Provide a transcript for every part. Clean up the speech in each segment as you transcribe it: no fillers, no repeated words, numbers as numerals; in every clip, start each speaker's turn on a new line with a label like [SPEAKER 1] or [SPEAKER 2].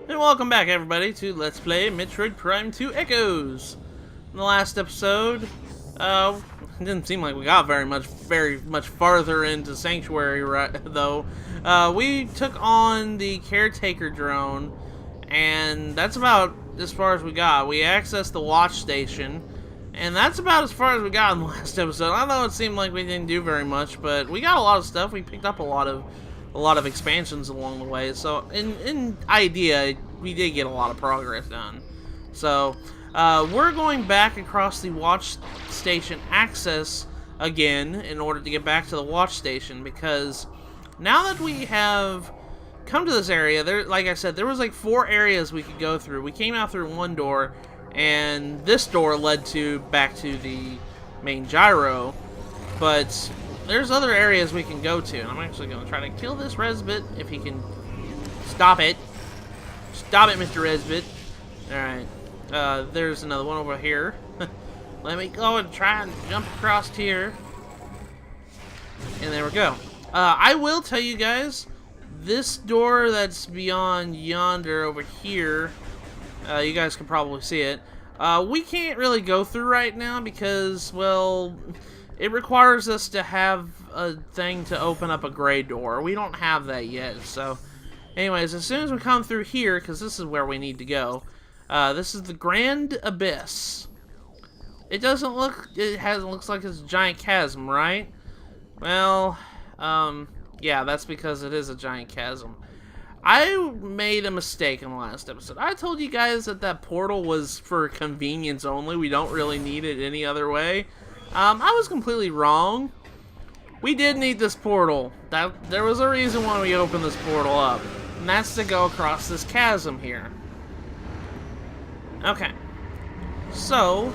[SPEAKER 1] And welcome back, everybody, to Let's Play Metroid Prime 2 Echoes. In the last episode, it didn't seem like we got very much farther into Sanctuary, though. We took on the Caretaker drone, and that's about as far as we got. We accessed the watch station, and that's about as far as we got in the last episode. I know it seemed like we didn't do very much, but we got a lot of stuff. We picked up a lot of expansions along the way, so in idea we did get a lot of progress done. So we're going back across the watch station access again in order to get back to the watch station, because now that we have come to this area, there, like I said, there was like 4 areas we could go through. We came out through one door, and this door led back to the main gyro, but there's other areas we can go to, and I'm actually going to try to kill this Resbit if he can stop it. Stop it, Mr. Resbit. Alright, there's another one over here. Let me go and try and jump across here. And there we go. I will tell you guys, this door that's beyond yonder over here, you guys can probably see it, we can't really go through right now because, well, it requires us to have a thing to open up a gray door. We don't have that yet, so anyways, as soon as we come through here, because this is where we need to go, this is the Grand Abyss. It doesn't look, looks like it's a giant chasm, right? Well, yeah, that's because it is a giant chasm. I made a mistake in the last episode. I told you guys that portal was for convenience only. We don't really need it any other way. I was completely wrong. We did need this portal. There was a reason why we opened this portal up, and that's to go across this chasm here. Okay. So,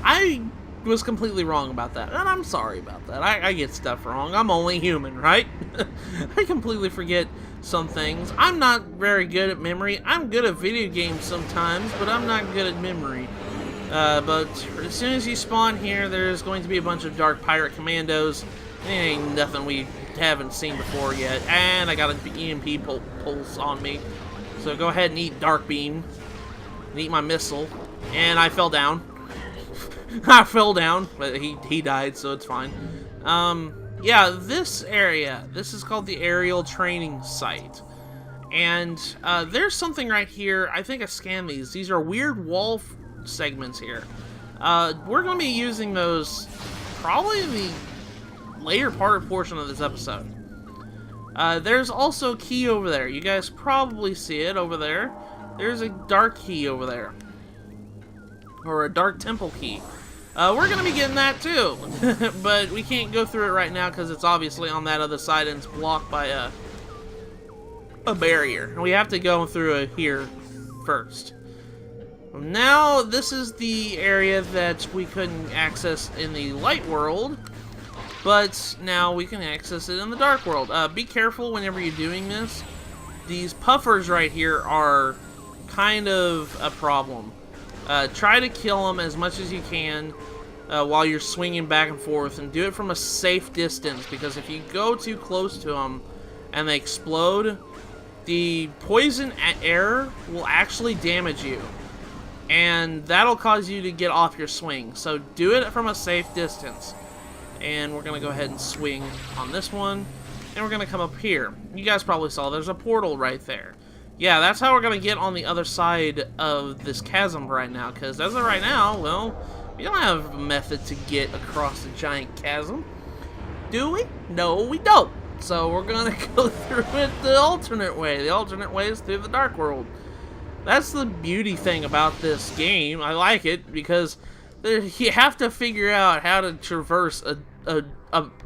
[SPEAKER 1] I was completely wrong about that, and I'm sorry about that. I get stuff wrong. I'm only human, right? I completely forget some things. I'm not very good at memory. I'm good at video games sometimes, but I'm not good at memory. But as soon as you spawn here, there's going to be a bunch of Dark Pirate Commandos. It ain't nothing we haven't seen before yet. And I got an EMP pulse on me. So go ahead and eat Dark Beam. And eat my missile. And I fell down. I fell down, but he died, so it's fine. Yeah, this area, this is called the Aerial Training Site. And there's something right here. I think I scanned these. These are weird wall segments here. We're going to be using those probably in the later portion of this episode. There's also a key over there. You guys probably see it over there. There's a dark key over there. Or a dark temple key. We're going to be getting that too. But we can't go through it right now because it's obviously on that other side and it's blocked by a barrier. And we have to go through it here first. Now, this is the area that we couldn't access in the light world, but now we can access it in the dark world. Be careful whenever you're doing this. These puffers right here are kind of a problem. Try to kill them as much as you can while you're swinging back and forth, and do it from a safe distance, because if you go too close to them and they explode, the poison air will actually damage you. And that'll cause you to get off your swing. So do it from a safe distance. And we're going to go ahead and swing on this one. And we're going to come up here. You guys probably saw there's a portal right there. Yeah, that's how we're going to get on the other side of this chasm right now. Because as of right now, well, we don't have a method to get across the giant chasm. Do we? No, we don't. So we're going to go through it the alternate way. The alternate way is through the dark world. That's the beauty thing about this game. I like it because you have to figure out how to traverse a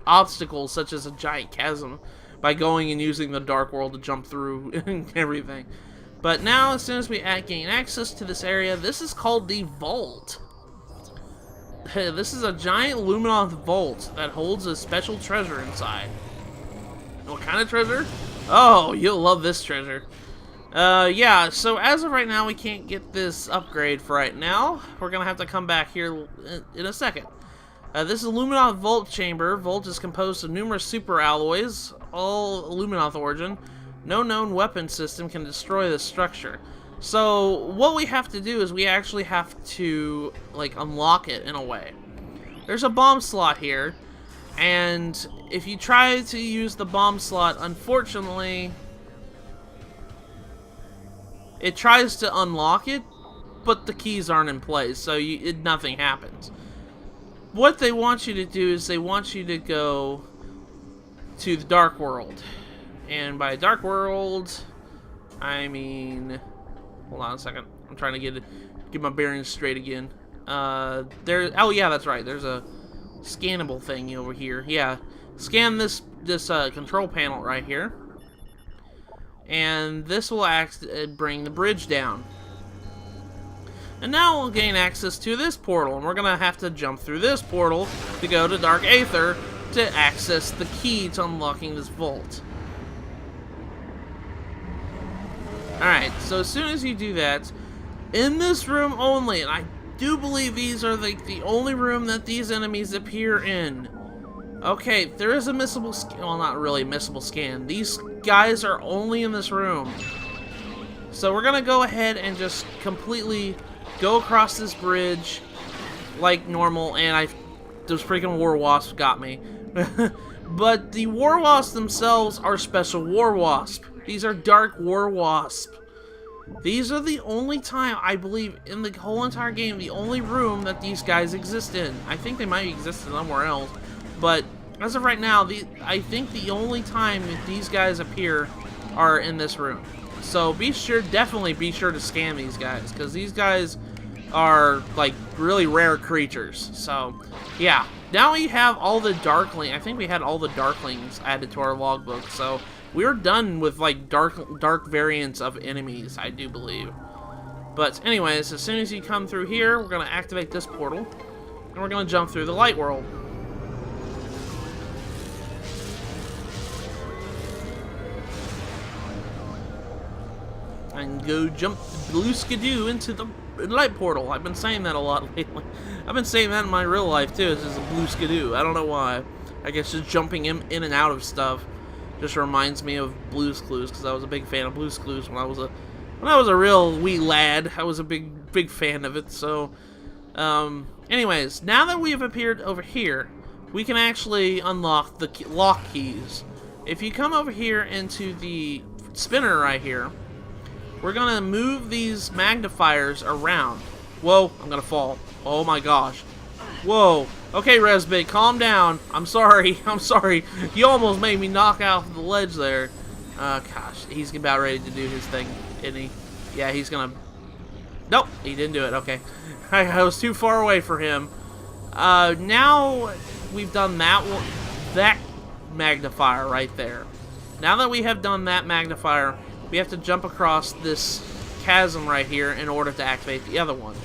[SPEAKER 1] obstacle such as a giant chasm by going and using the dark world to jump through and everything. But now, as soon as we gain access to this area, this is called the Vault. This is a giant Luminoth vault that holds a special treasure inside. What kind of treasure? Oh, you'll love this treasure. Yeah, so as of right now, we can't get this upgrade for right now. We're gonna have to come back here in a second. This is Luminoth Vault Chamber. Vault is composed of numerous super alloys, all Luminoth origin. No known weapon system can destroy this structure. So what we have to do is we actually have to, like, unlock it in a way. There's a bomb slot here, and if you try to use the bomb slot, unfortunately, it tries to unlock it, but the keys aren't in place, so nothing happens. What they want you to do is they want you to go to the Dark World. And by Dark World, I mean... Hold on a second. I'm trying to get my bearings straight again. Oh yeah, that's right. There's a scannable thing over here. Yeah, scan this control panel right here, and this will bring the bridge down. And now we'll gain access to this portal, and we're gonna have to jump through this portal to go to Dark Aether to access the key to unlocking this vault. Alright, so as soon as you do that, in this room only, and I do believe these are the only room that these enemies appear in. Okay, there is a missable scan. Well, not really a missable scan. These guys are only in this room. So we're gonna go ahead and just completely go across this bridge like normal, and those freaking war wasps got me. But the war wasps themselves are special war wasp. These are dark war wasp. These are the only time, I believe, in the whole entire game, the only room that these guys exist in. I think they might exist somewhere else, but as of right now, I think the only time that these guys appear are in this room. So definitely be sure to scan these guys, because these guys are, like, really rare creatures. So, yeah. Now we have all the Darkling. I think we had all the Darklings added to our logbook, so we're done with, like, dark variants of enemies, I do believe. But anyways, as soon as you come through here, we're going to activate this portal, and we're going to jump through the light world. And go jump blue skidoo into the light portal. I've been saying that a lot lately. I've been saying that in my real life too. It's just a blue skidoo. I don't know why. I guess just jumping in and out of stuff just reminds me of Blue's Clues, because I was a big fan of Blue's Clues when I was a real wee lad. I was a big fan of it. So, anyways, now that we have appeared over here, we can actually unlock the lock keys. If you come over here into the spinner right here, we're gonna move these magnifiers around. Whoa, I'm gonna fall. Oh my gosh. Whoa. Okay, Resbit, calm down. I'm sorry. I'm sorry. You almost made me knock out the ledge there. Gosh, he's about ready to do his thing, isn't he? Yeah, he's gonna... Nope, he didn't do it. Okay. I was too far away for him. Now we've done that magnifier right there. Now that we have done that magnifier, we have to jump across this chasm right here in order to activate the other one.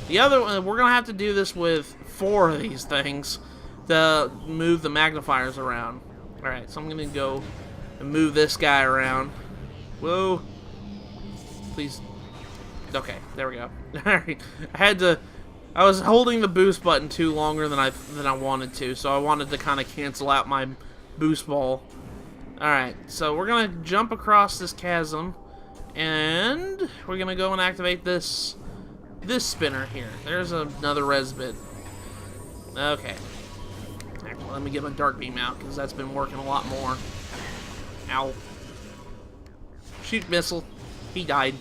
[SPEAKER 1] The other one, we're going to have to do this with 4 of these things to move the magnifiers around. Alright, so I'm going to go and move this guy around. Whoa. Please. Okay, there we go. Alright, I was holding the boost button too longer than I wanted to, so I wanted to kind of cancel out my boost ball. Alright, so we're going to jump across this chasm, and we're going to go and activate this spinner here. There's another Resbit. Okay. Actually, let me get my Dark Beam out, because that's been working a lot more. Ow. Shoot missile. He died.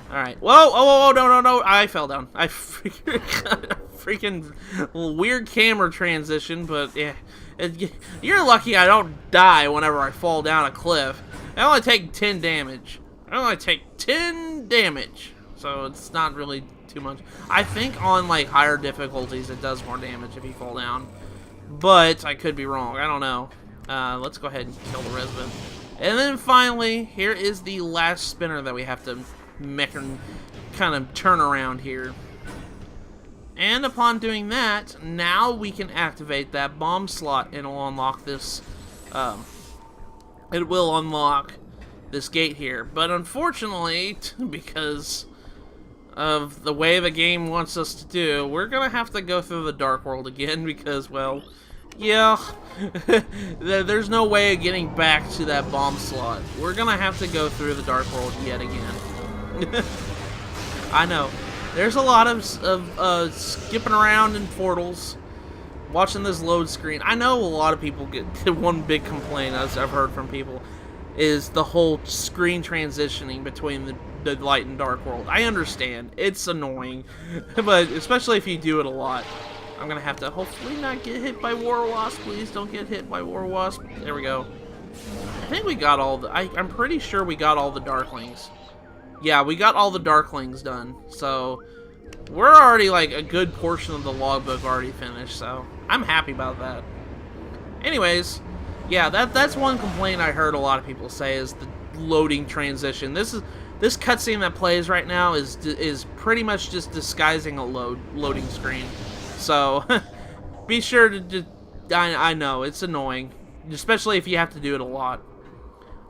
[SPEAKER 1] Alright. Whoa, oh, no, I fell down. I freaking weird camera transition, but yeah. You're lucky I don't die whenever I fall down a cliff. I only take 10 damage. So it's not really too much. I think on, like, higher difficulties it does more damage if you fall down. But I could be wrong. I don't know. Let's go ahead and kill the Resbit. And then finally, here is the last spinner that we have to make and kind of turn around here. And upon doing that, now we can activate that bomb slot, and it'll unlock this. It will unlock this gate here. But unfortunately, because of the way the game wants us to do, we're gonna have to go through the Dark World again, because, well, Yeah, there's no way of getting back to that bomb slot. We're gonna have to go through the Dark World yet again. I know. There's a lot of skipping around in portals, watching this load screen. I know a lot of people get one big complaint, as I've heard from people, is the whole screen transitioning between the light and dark world. I understand. It's annoying, but especially if you do it a lot. I'm gonna have to hopefully not get hit by War Wasp. Please don't get hit by War Wasp. There we go. I think we got all the... I'm pretty sure we got all the Darklings. Yeah, we got all the Darklings done. So, we're already like a good portion of the logbook already finished. So, I'm happy about that. Anyways, yeah, that's one complaint I heard a lot of people say is the loading transition. This cutscene that plays right now is pretty much just disguising a loading screen. So, be sure to just... I know, it's annoying. Especially if you have to do it a lot.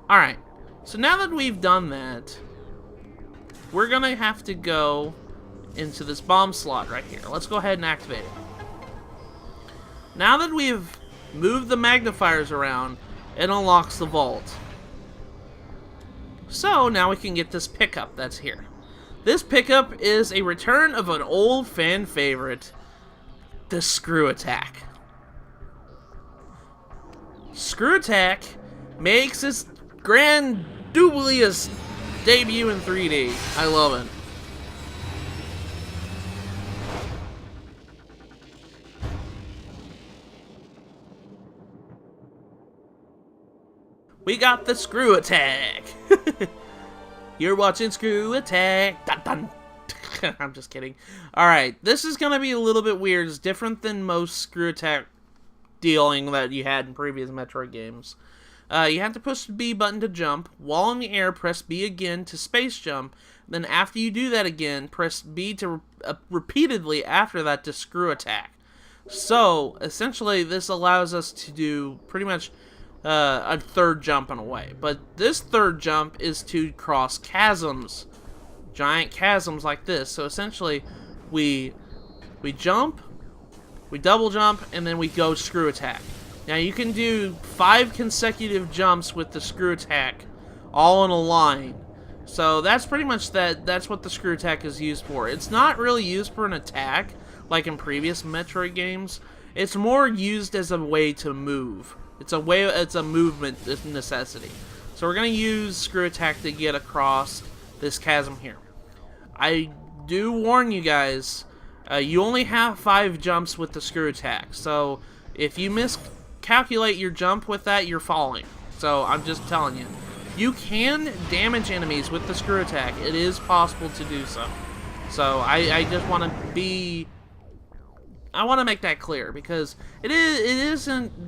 [SPEAKER 1] Alright, so now that we've done that, we're gonna have to go into this bomb slot right here. Let's go ahead and activate it. Now that we've moved the magnifiers around, it unlocks the vault. So, now we can get this pickup that's here. This pickup is a return of an old fan favorite, the Screw Attack. Screw Attack makes its grandiose debut in 3D. I love it. We got the Screw Attack. You're watching Screw Attack. Dun, dun. I'm just kidding. Alright, this is going to be a little bit weird. It's different than most Screw Attack dealing that you had in previous Metroid games. You have to push the B button to jump. While in the air, press B again to space jump. Then after you do that again, press B to repeatedly after that to Screw Attack. So, essentially, this allows us to do pretty much a third jump in a way. But this third jump is to cross chasms. Giant chasms like this. So essentially, we jump, we double jump, and then we go Screw Attack. Now you can do 5 consecutive jumps with the Screw Attack, all in a line. So that's pretty much that's what the Screw Attack is used for. It's not really used for an attack, like in previous Metroid games. It's more used as a way to move. It's a movement necessity. So we're gonna use Screw Attack to get across this chasm here. I do warn you guys, you only have 5 jumps with the Screw Attack. So if you miscalculate your jump with that, you're falling. So I'm just telling you. You can damage enemies with the Screw Attack. It is possible to do so. So I just want to make that clear, because it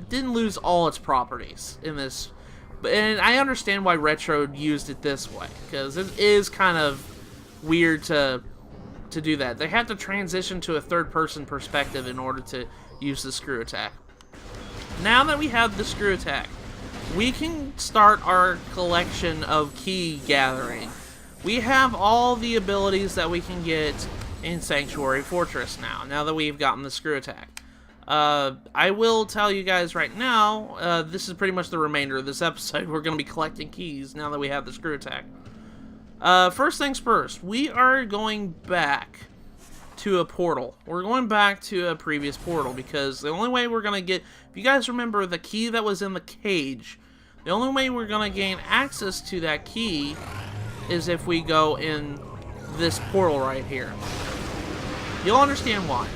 [SPEAKER 1] didn't lose all its properties in this. And I understand why Retro used it this way, because it is kind of weird to do that. They have to transition to a third-person perspective in order to use the Screw Attack. Now that we have the Screw Attack, we can start our collection of key gathering. We have all the abilities that we can get in Sanctuary Fortress now that we've gotten the Screw Attack. I will tell you guys right now, this is pretty much the remainder of this episode. We're going to be collecting keys now that we have the Screw Attack. First things first, we are going back to a portal. We're going back to a previous portal, because the only way we're going to get... If you guys remember the key that was in the cage, the only way we're going to gain access to that key is if we go in this portal right here. You'll understand why.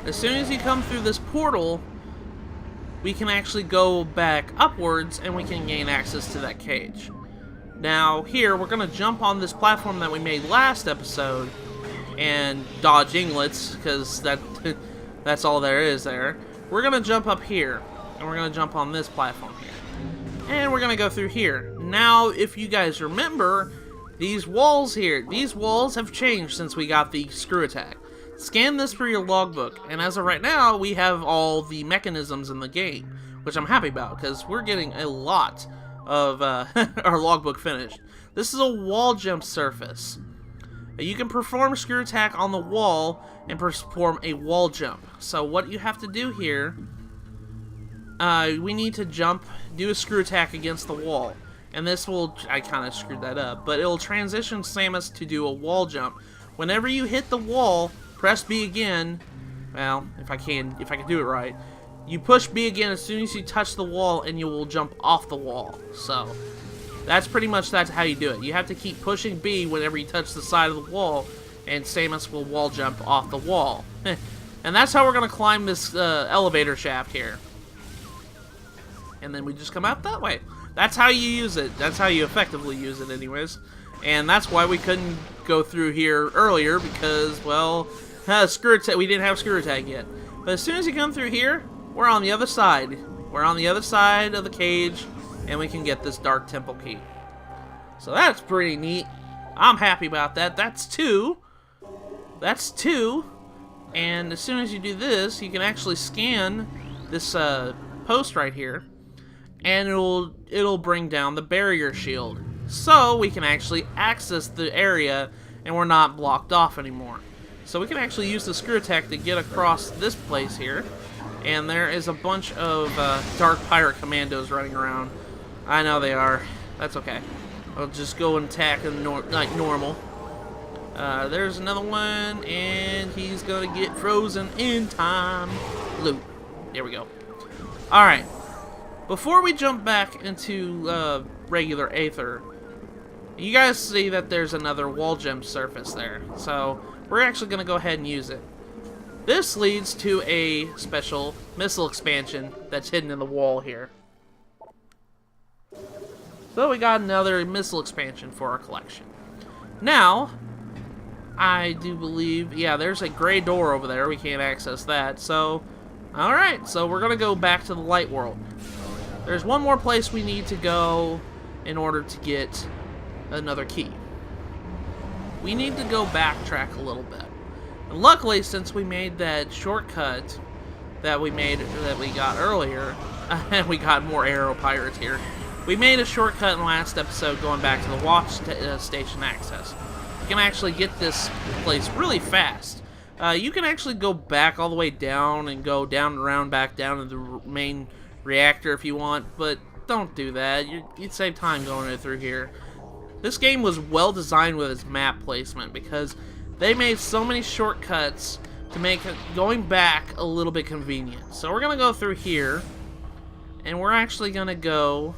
[SPEAKER 1] As soon as you come through this portal, we can actually go back upwards and we can gain access to that cage. Now, here, we're going to jump on this platform that we made last episode and dodge inglets, because that's all there is there. We're going to jump up here, and we're going to jump on this platform here. And we're going to go through here. Now, if you guys remember, these walls here, these walls have changed since we got the Screw Attack. Scan this for your logbook, and as of right now, we have all the mechanisms in the game, which I'm happy about, because we're getting a lot of our logbook finished. This is a wall jump surface. You can perform a screw attack on the wall and perform a wall jump. So what you have to do here, we need to jump, do a screw attack against the wall. And this will, I kind of screwed that up, but it'll transition Samus to do a wall jump. Whenever you hit the wall, press B again. Well, if I can do it right. You push B again as soon as you touch the wall, and you will jump off the wall. So, that's how you do it. You have to keep pushing B whenever you touch the side of the wall, and Samus will wall jump off the wall. And that's how we're going to climb this elevator shaft here. And then we just come out that way. That's how you use it. That's how you effectively use it anyways. And that's why we couldn't go through here earlier, because, well, we didn't have screw attack yet. But as soon as you come through here, we're on the other side. We're on the other side of the cage, and we can get this Dark Temple key. So that's pretty neat. I'm happy about that. That's 2. That's 2. And as soon as you do this, you can actually scan this post right here, and it'll bring down the barrier shield. So we can actually access the area, and we're not blocked off anymore. So we can actually use the screw attack to get across this place here. And there is a bunch of Dark Pirate Commandos running around. I know they are. That's okay. I'll just go and attack them like normal. There's another one, and he's gonna get frozen in time. Loot. There we go. Alright. Before we jump back into regular Aether, you guys see that there's another wall gem surface there. So, we're actually gonna go ahead and use it. This leads to a special missile expansion that's hidden in the wall here. So we got another missile expansion for our collection. Now, I do believe, yeah, there's a gray door over there. We can't access that. So, alright, so we're going to go back to the light world. There's one more place we need to go in order to get another key. We need to go backtrack a little bit. And luckily, since we made that shortcut that we got earlier, and we got more arrow pirates here, we made a shortcut in the last episode going back to the watch station access. You can actually get this place really fast. You can actually go back all the way down and go down and around back down to the main reactor if you want, but don't do that. You'd save time going through here. This game was well designed with its map placement because they made so many shortcuts to make going back a little bit convenient. So we're going to go through here, and we're actually going to go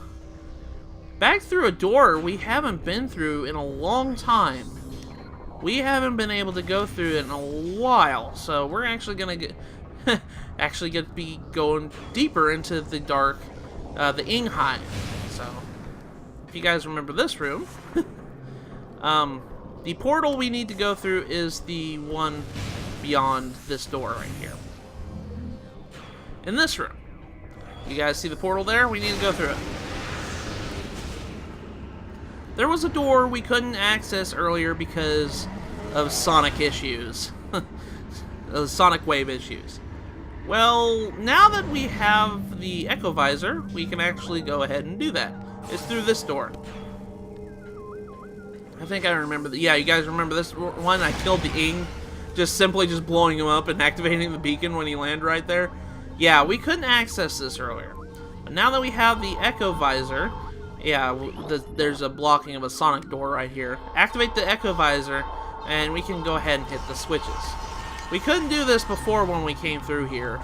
[SPEAKER 1] back through a door we haven't been through in a long time. We haven't been able to go through it in a while, so we're actually going to be going deeper into the the Ing Hive. So, if you guys remember this room, the portal we need to go through is the one beyond this door right here. In this room. You guys see the portal there? We need to go through it. There was a door we couldn't access earlier because of sonic issues. Sonic wave issues. Well, now that we have the Echo Visor, we can actually go ahead and do that. It's through this door. I think I remember yeah, you guys remember this one? I killed the Ing, simply blowing him up and activating the beacon when he landed right there. Yeah, we couldn't access this earlier. But now that we have the Echo Visor, yeah, there's a blocking of a sonic door right here. Activate the Echo Visor, and we can go ahead and hit the switches. We couldn't do this before when we came through here,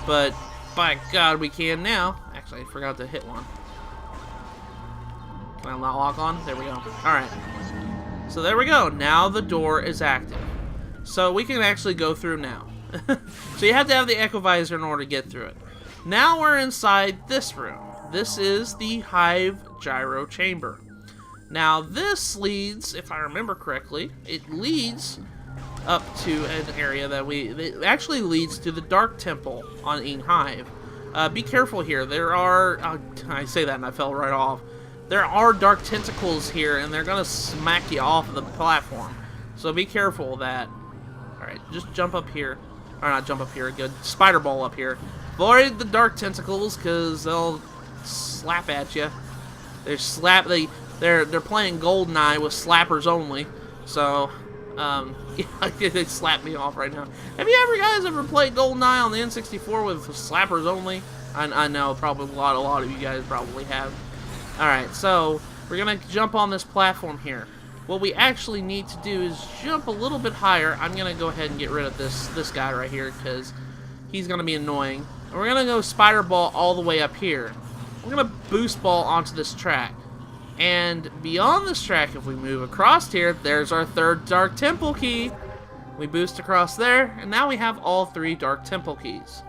[SPEAKER 1] but by God, we can now. Actually, I forgot to hit one. Can I not lock on? There we go. Alright. So there we go. Now the door is active. So we can actually go through now. So you have to have the Echo Visor in order to get through it. Now we're inside this room. This is the Hive Gyro Chamber. Now this leads, if I remember correctly, it leads up to an area that it actually leads to the Dark Temple on Ing Hive. Be careful here. There are, I say that and I fell right off. There are dark tentacles here, and they're gonna smack you off of the platform. So be careful of that. Alright, just jump up here. Or not jump up here, good. Spider ball up here. Avoid the dark tentacles, because they'll slap at you. They're playing GoldenEye with slappers only. So, Yeah, they slapped me off right now. Have you ever played GoldenEye on the N64 with slappers only? I know, probably a lot of you guys probably have. Alright, so we're gonna jump on this platform here. What we actually need to do is jump a little bit higher. I'm gonna go ahead and get rid of this guy right here because he's gonna be annoying. And we're gonna go spider ball all the way up here. We're gonna boost ball onto this track. And beyond this track, if we move across here, there's our third Dark Temple key. We boost across there, and now we have all 3 Dark Temple keys.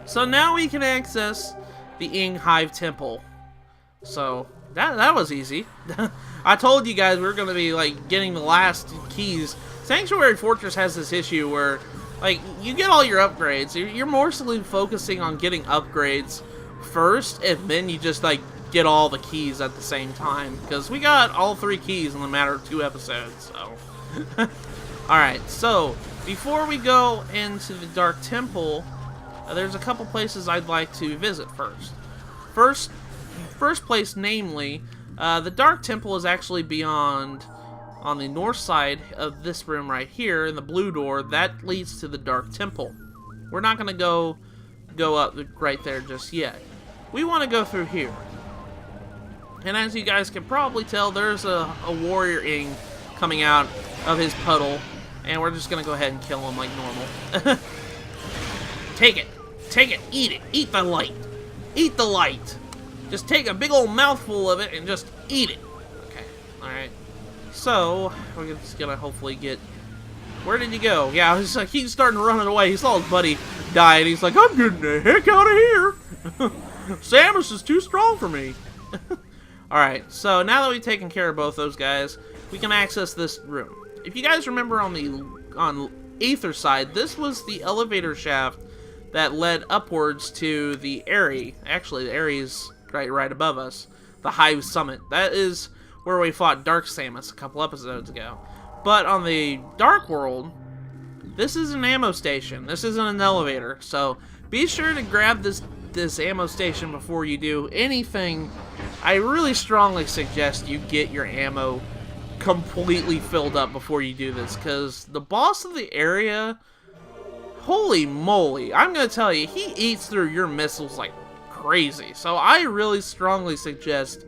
[SPEAKER 1] So now we can access the Ing Hive Temple. So that was easy. I told you guys we were going to be like getting the last keys. Sanctuary Fortress has this issue where like you get all your upgrades. You're mostly focusing on getting upgrades first, and then you just like get all the keys at the same time, because we got all 3 keys in a matter of 2 episodes. So alright, so before we go into the Dark Temple, there's a couple places I'd like to visit first. First place, namely, the Dark Temple is actually beyond, on the north side of this room right here, in the blue door, that leads to the Dark Temple. We're not going to go up right there just yet. We want to go through here. And as you guys can probably tell, there's a warrior Ing coming out of his puddle, and we're just going to go ahead and kill him like normal. Take it, eat it, eat the light, eat the light. Just take a big old mouthful of it and just eat it. Okay, alright. So, we're just gonna hopefully get... Where did he go? Yeah, he's starting to run away. He saw his buddy die, and he's like, I'm getting the heck out of here. Samus is too strong for me. Alright, so now that we've taken care of both those guys, we can access this room. If you guys remember on Aether side, this was the elevator shaft that led upwards to the Airy. Actually, the Airy's right above us. The Hive Summit. That is where we fought Dark Samus a couple episodes ago. But on the Dark World, this is an ammo station. This isn't an elevator. So be sure to grab this ammo station before you do anything. I really strongly suggest you get your ammo completely filled up before you do this, because the boss of the area, holy moly, I'm going to tell you, he eats through your missiles like crazy. So I really strongly suggest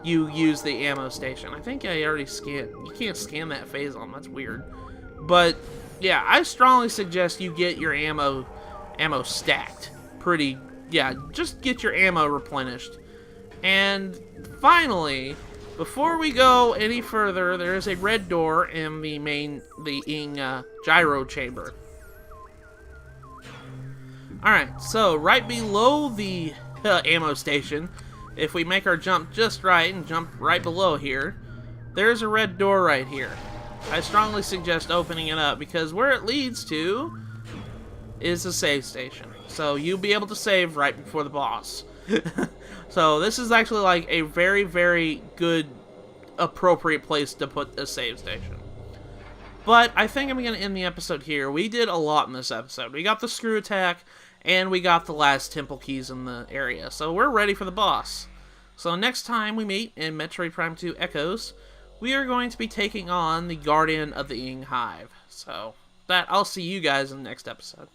[SPEAKER 1] you use the ammo station. I think I already scanned. You can't scan that phazon. That's weird. But yeah, I strongly suggest you get your ammo stacked. Yeah, just get your ammo replenished. And finally, before we go any further, there is a red door in the Ing gyro chamber. Alright, so right below the ammo station, if we make our jump just right and jump right below here, there's a red door right here. I strongly suggest opening it up, because where it leads to is a save station. So you'll be able to save right before the boss. So this is actually like a very, very good, appropriate place to put a save station. But I think I'm going to end the episode here. We did a lot in this episode. We got the screw attack, and we got the last temple keys in the area. So we're ready for the boss. So next time we meet in Metroid Prime 2 Echoes, we are going to be taking on the Guardian of the Ing Hive. So I'll see you guys in the next episode.